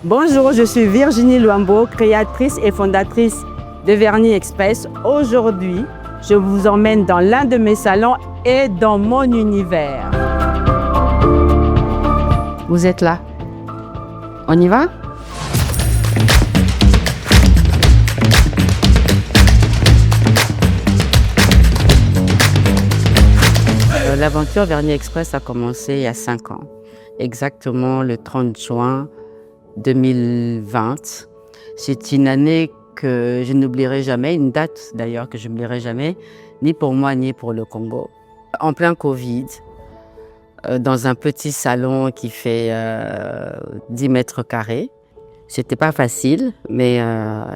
Bonjour, je suis Virginie Luambo, créatrice et fondatrice de Vernis Express. Aujourd'hui, je vous emmène dans l'un de mes salons et dans mon univers. Vous êtes là? On y va? L'aventure Vernis Express a commencé il y a 5 ans, exactement le 30 juin 2020. C'est une année que je n'oublierai jamais, une date d'ailleurs que je n'oublierai jamais, ni pour moi ni pour le Congo. En plein Covid, dans un petit salon qui fait 10 mètres carrés. C'était pas facile, mais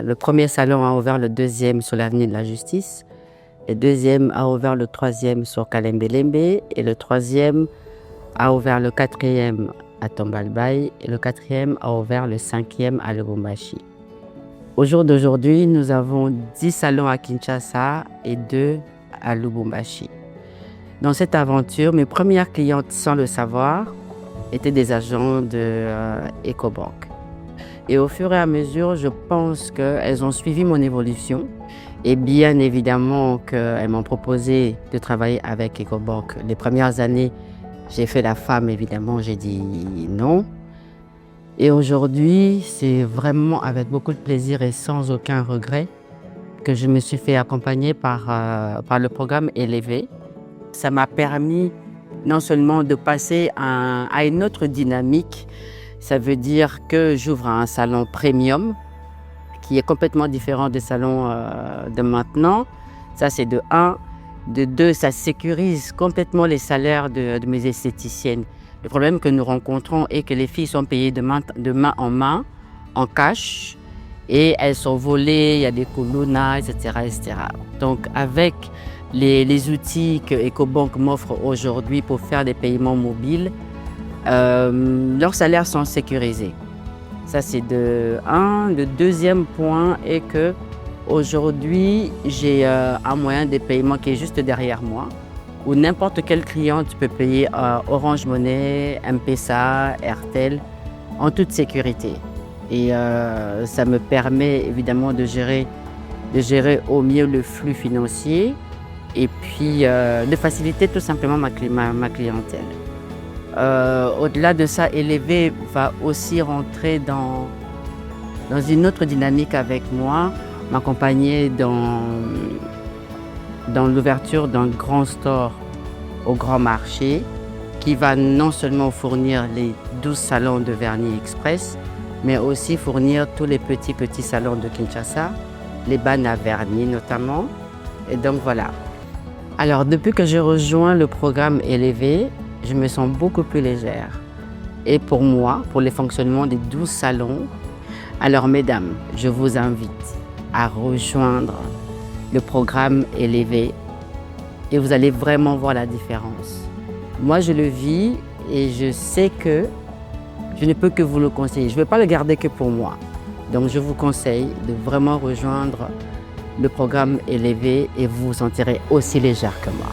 le premier salon a ouvert le deuxième sur l'avenue de la Justice. Le deuxième a ouvert le troisième sur Kalembe-Lembe et le troisième a ouvert le quatrième à Tombalbaye et le quatrième a ouvert le cinquième à Lubumbashi. Au jour d'aujourd'hui, nous avons 10 salons à Kinshasa et 2 à Lubumbashi. Dans cette aventure, mes premières clientes, sans le savoir, étaient des agents de Ecobank. Et au fur et à mesure, je pense qu'elles ont suivi mon évolution. Et bien évidemment qu'elles m'ont proposé de travailler avec Ecobank. Les premières années, j'ai fait la femme, évidemment, j'ai dit non. Et aujourd'hui, c'est vraiment avec beaucoup de plaisir et sans aucun regret que je me suis fait accompagner par le programme Élevé. Ça m'a permis non seulement de passer à une autre dynamique, ça veut dire que j'ouvre un salon premium, qui est complètement différent des salons de maintenant. Ça, c'est de 1. De 2, ça sécurise complètement les salaires de mes esthéticiennes. Le problème que nous rencontrons est que les filles sont payées de main en main, en cash, et elles sont volées, il y a des koulouna, etc., etc. Donc, avec les outils que Ecobank m'offre aujourd'hui pour faire des paiements mobiles, leurs salaires sont sécurisés. Ça, c'est de 1. Le deuxième point est que aujourd'hui, j'ai un moyen de paiement qui est juste derrière moi, où n'importe quel client peut payer Orange Money, M-Pesa, Airtel, en toute sécurité. Et ça me permet évidemment de gérer au mieux le flux financier et puis de faciliter tout simplement ma clientèle. Au-delà de ça, Élevé va aussi rentrer dans une autre dynamique avec moi, m'accompagner dans l'ouverture d'un grand store au Grand Marché qui va non seulement fournir les 12 salons de Vernis Express, mais aussi fournir tous les petits salons de Kinshasa, les bannes à vernis notamment. Et donc voilà. Alors depuis que j'ai rejoint le programme Élevé, je me sens beaucoup plus légère. Et pour moi, pour le fonctionnement des 12 salons, alors mesdames, je vous invite à rejoindre le programme Élevé et vous allez vraiment voir la différence. Moi, je le vis et je sais que je ne peux que vous le conseiller. Je ne veux pas le garder que pour moi. Donc, je vous conseille de vraiment rejoindre le programme Élevé et vous vous sentirez aussi légère que moi.